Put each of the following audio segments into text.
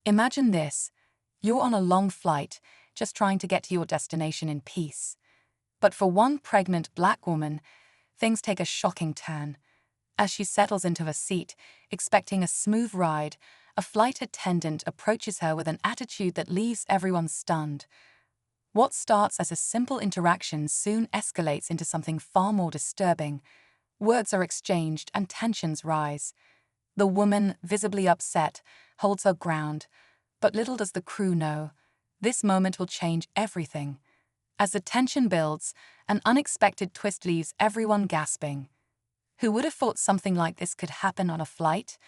Imagine this. You're on a long flight, just trying to get to your destination in peace. But for one pregnant black woman, things take a shocking turn. As she settles into her seat, expecting a smooth ride, a flight attendant approaches her with an attitude that leaves everyone stunned. What starts as a simple interaction soon escalates into something far more disturbing. Words are exchanged and tensions rise. The woman, visibly upset, holds her ground, but little does the crew know. This moment will change everything. As the tension builds, an unexpected twist leaves everyone gasping. Who would have thought something like this could happen on a flight?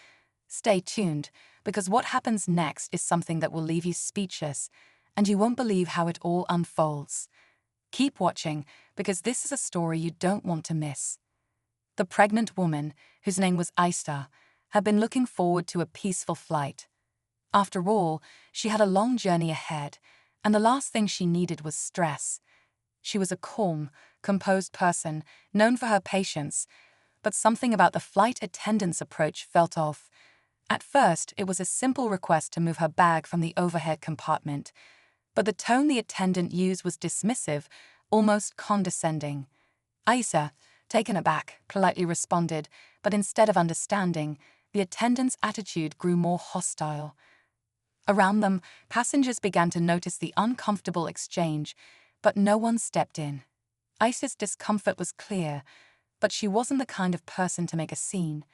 Stay tuned, because what happens next is something that will leave you speechless, and you won't believe how it all unfolds. Keep watching, because this is a story you don't want to miss. The pregnant woman, whose name was Aisha, had been looking forward to a peaceful flight. After all, she had a long journey ahead, and the last thing she needed was stress. She was a calm, composed person, known for her patience, but something about the flight attendant's approach felt off. At first, it was a simple request to move her bag from the overhead compartment, but the tone the attendant used was dismissive, almost condescending. Aisha, taken aback, politely responded, but instead of understanding, the attendant's attitude grew more hostile. Around them, passengers began to notice the uncomfortable exchange, but no one stepped in. Aisha's discomfort was clear, but she wasn't the kind of person to make a scene.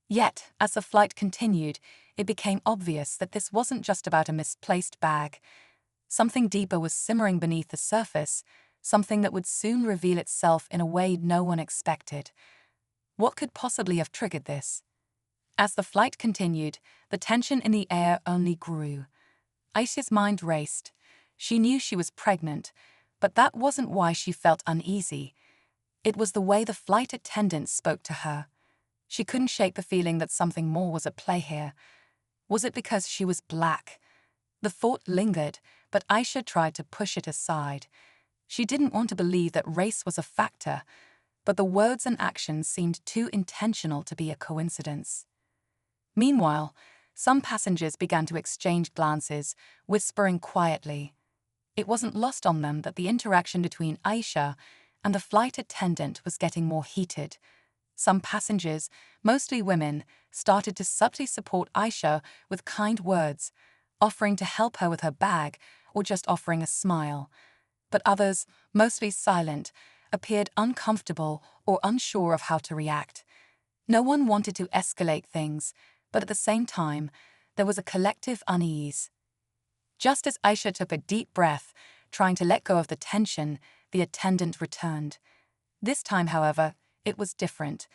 Yet, as the flight continued, it became obvious that this wasn't just about a misplaced bag. Something deeper was simmering beneath the surface, something that would soon reveal itself in a way no one expected. What could possibly have triggered this? As the flight continued, the tension in the air only grew. Aisha's mind raced. She knew she was pregnant, but that wasn't why she felt uneasy. It was the way the flight attendant spoke to her. She couldn't shake the feeling that something more was at play here. Was it because she was black? The thought lingered, but Aisha tried to push it aside. She didn't want to believe that race was a factor, but the words and actions seemed too intentional to be a coincidence. Meanwhile, some passengers began to exchange glances, whispering quietly. It wasn't lost on them that the interaction between Aisha and the flight attendant was getting more heated. Some passengers, mostly women, started to subtly support Aisha with kind words, offering to help her with her bag or just offering a smile. But others, mostly silent, appeared uncomfortable or unsure of how to react. No one wanted to escalate things, but at the same time, there was a collective unease. Just as Aisha took a deep breath, trying to let go of the tension, the attendant returned. This time, however, it was different.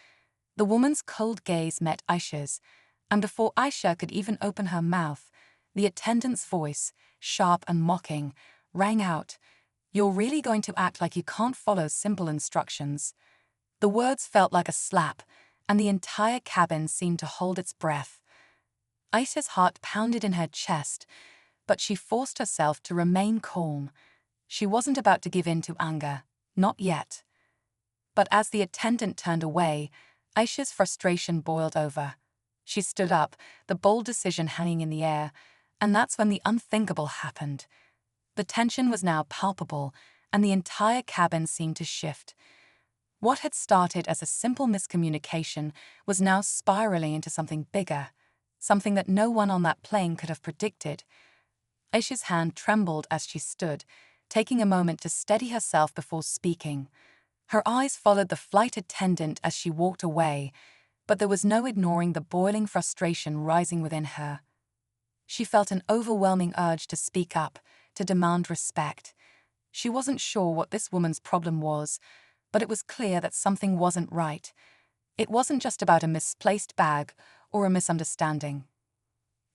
The woman's cold gaze met Aisha's, and before Aisha could even open her mouth, the attendant's voice, sharp and mocking, rang out, "You're really going to act like you can't follow simple instructions?" The words felt like a slap, and the entire cabin seemed to hold its breath. Aisha's heart pounded in her chest, but she forced herself to remain calm. She wasn't about to give in to anger, not yet. But as the attendant turned away, Aisha's frustration boiled over. She stood up, the bold decision hanging in the air, and that's when the unthinkable happened. The tension was now palpable, and the entire cabin seemed to shift. What had started as a simple miscommunication was now spiraling into something bigger, something that no one on that plane could have predicted. Aisha's hand trembled as she stood, taking a moment to steady herself before speaking. Her eyes followed the flight attendant as she walked away, but there was no ignoring the boiling frustration rising within her. She felt an overwhelming urge to speak up, to demand respect. She wasn't sure what this woman's problem was, but it was clear that something wasn't right. It wasn't just about a misplaced bag or a misunderstanding.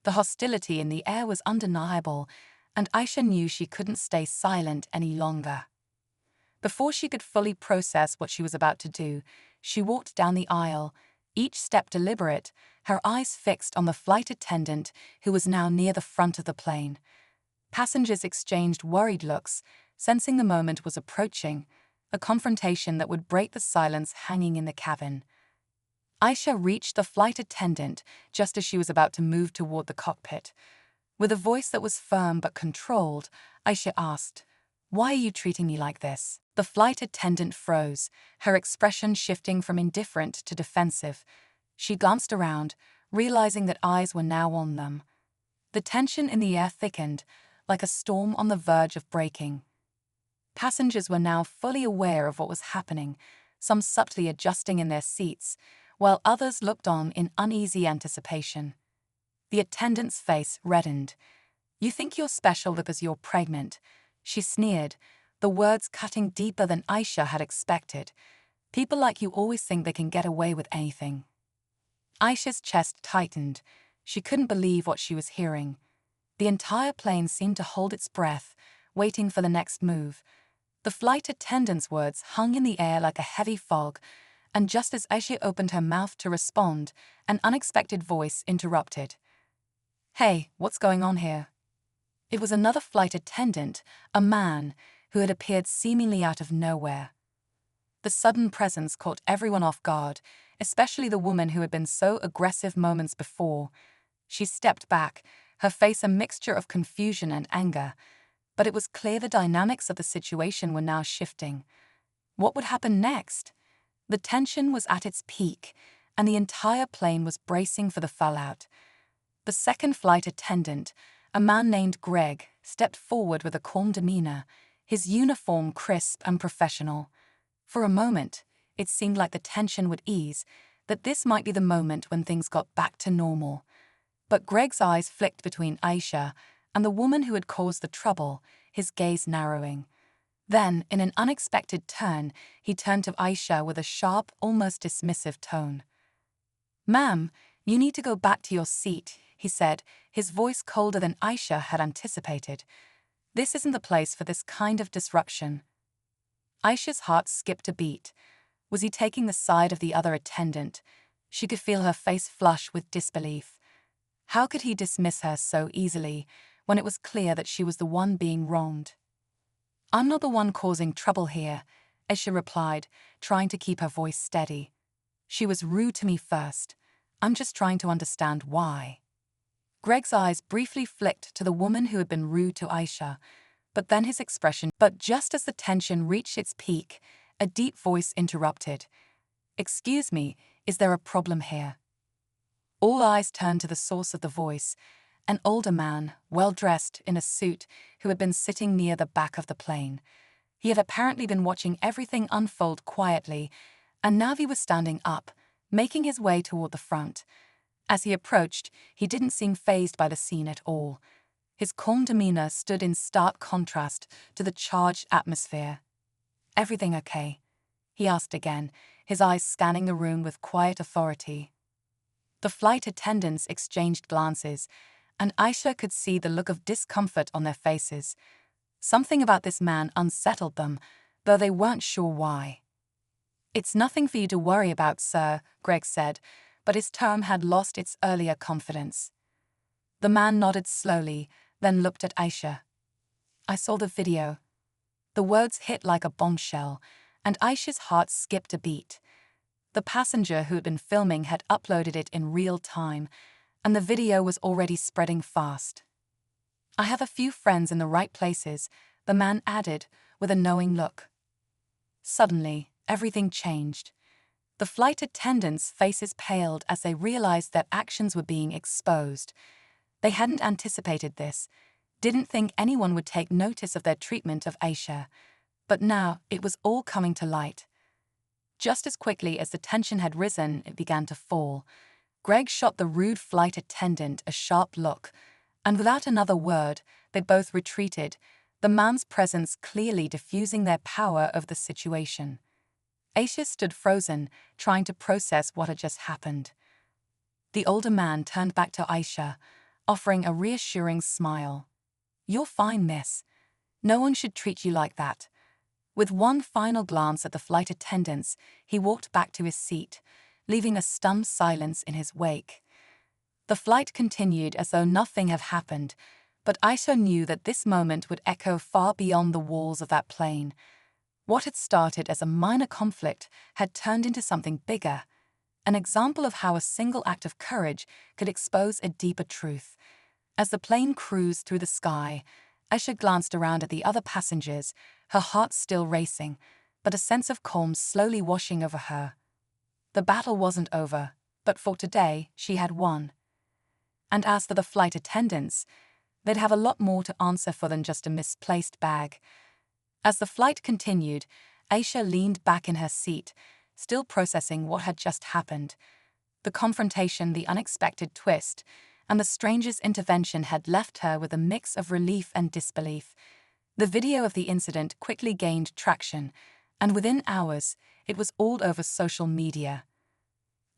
The hostility in the air was undeniable, and Aisha knew she couldn't stay silent any longer. Before she could fully process what she was about to do, she walked down the aisle, each step deliberate, her eyes fixed on the flight attendant who was now near the front of the plane. Passengers exchanged worried looks, sensing the moment was approaching, a confrontation that would break the silence hanging in the cabin. Aisha reached the flight attendant just as she was about to move toward the cockpit. With a voice that was firm but controlled, Aisha asked, "Why are you treating me like this?" The flight attendant froze, her expression shifting from indifferent to defensive. She glanced around, realizing that eyes were now on them. The tension in the air thickened, like a storm on the verge of breaking. Passengers were now fully aware of what was happening, some subtly adjusting in their seats, while others looked on in uneasy anticipation. The attendant's face reddened. "You think you're special because you're pregnant," she sneered, the words cutting deeper than Aisha had expected. "People like you always think they can get away with anything." Aisha's chest tightened. She couldn't believe what she was hearing. The entire plane seemed to hold its breath, waiting for the next move. The flight attendant's words hung in the air like a heavy fog, and just as Aisha opened her mouth to respond, an unexpected voice interrupted. "Hey, what's going on here?" It was another flight attendant, a man, who had appeared seemingly out of nowhere. The sudden presence caught everyone off guard, especially the woman who had been so aggressive moments before. She stepped back, her face a mixture of confusion and anger, but it was clear the dynamics of the situation were now shifting. What would happen next? The tension was at its peak, and the entire plane was bracing for the fallout. The second flight attendant, a man named Greg, stepped forward with a calm demeanor, his uniform crisp and professional. For a moment, it seemed like the tension would ease, that this might be the moment when things got back to normal. But Greg's eyes flicked between Aisha and the woman who had caused the trouble, his gaze narrowing. Then, in an unexpected turn, he turned to Aisha with a sharp, almost dismissive tone. "Ma'am, you need to go back to your seat," he said, his voice colder than Aisha had anticipated. "This isn't the place for this kind of disruption." Aisha's heart skipped a beat. Was he taking the side of the other attendant? She could feel her face flush with disbelief. How could he dismiss her so easily, when it was clear that she was the one being wronged? "I'm not the one causing trouble here," Aisha replied, trying to keep her voice steady. "She was rude to me first. I'm just trying to understand why." Greg's eyes briefly flicked to the woman who had been rude to Aisha, but then his expression. But just as the tension reached its peak, a deep voice interrupted. "Excuse me, is there a problem here?" All eyes turned to the source of the voice, an older man, well-dressed in a suit, who had been sitting near the back of the plane. He had apparently been watching everything unfold quietly, and now he was standing up, making his way toward the front. As he approached, he didn't seem fazed by the scene at all. His calm demeanor stood in stark contrast to the charged atmosphere. "Everything okay?" he asked again, his eyes scanning the room with quiet authority. The flight attendants exchanged glances, and Aisha could see the look of discomfort on their faces. Something about this man unsettled them, though they weren't sure why. "It's nothing for you to worry about, sir," Greg said, but his tone had lost its earlier confidence. The man nodded slowly, then looked at Aisha. "I saw the video." The words hit like a bombshell, and Aisha's heart skipped a beat. The passenger who had been filming had uploaded it in real time, and the video was already spreading fast. "I have a few friends in the right places," the man added, with a knowing look. Suddenly, everything changed. The flight attendants' faces paled as they realized their actions were being exposed. They hadn't anticipated this, didn't think anyone would take notice of their treatment of Aisha, but now it was all coming to light. Just as quickly as the tension had risen, it began to fall. Greg shot the rude flight attendant a sharp look, and without another word, they both retreated, the man's presence clearly diffusing their power over the situation. Aisha stood frozen, trying to process what had just happened. The older man turned back to Aisha, offering a reassuring smile. "You're fine, miss. No one should treat you like that." With one final glance at the flight attendants, he walked back to his seat, leaving a stunned silence in his wake. The flight continued as though nothing had happened, but Aisha knew that this moment would echo far beyond the walls of that plane. What had started as a minor conflict had turned into something bigger, an example of how a single act of courage could expose a deeper truth. As the plane cruised through the sky, Aisha glanced around at the other passengers, her heart still racing, but a sense of calm slowly washing over her. The battle wasn't over, but for today she had won. And as for the flight attendants, they'd have a lot more to answer for than just a misplaced bag. As the flight continued, Aisha leaned back in her seat, still processing what had just happened. The confrontation, the unexpected twist, and the stranger's intervention had left her with a mix of relief and disbelief. The video of the incident quickly gained traction, and within hours, it was all over social media.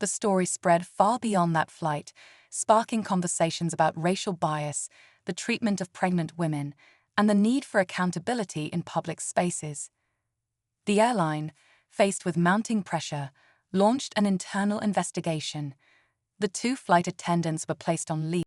The story spread far beyond that flight, sparking conversations about racial bias, the treatment of pregnant women, and the need for accountability in public spaces. The airline, faced with mounting pressure, launched an internal investigation. The 2 flight attendants were placed on leave.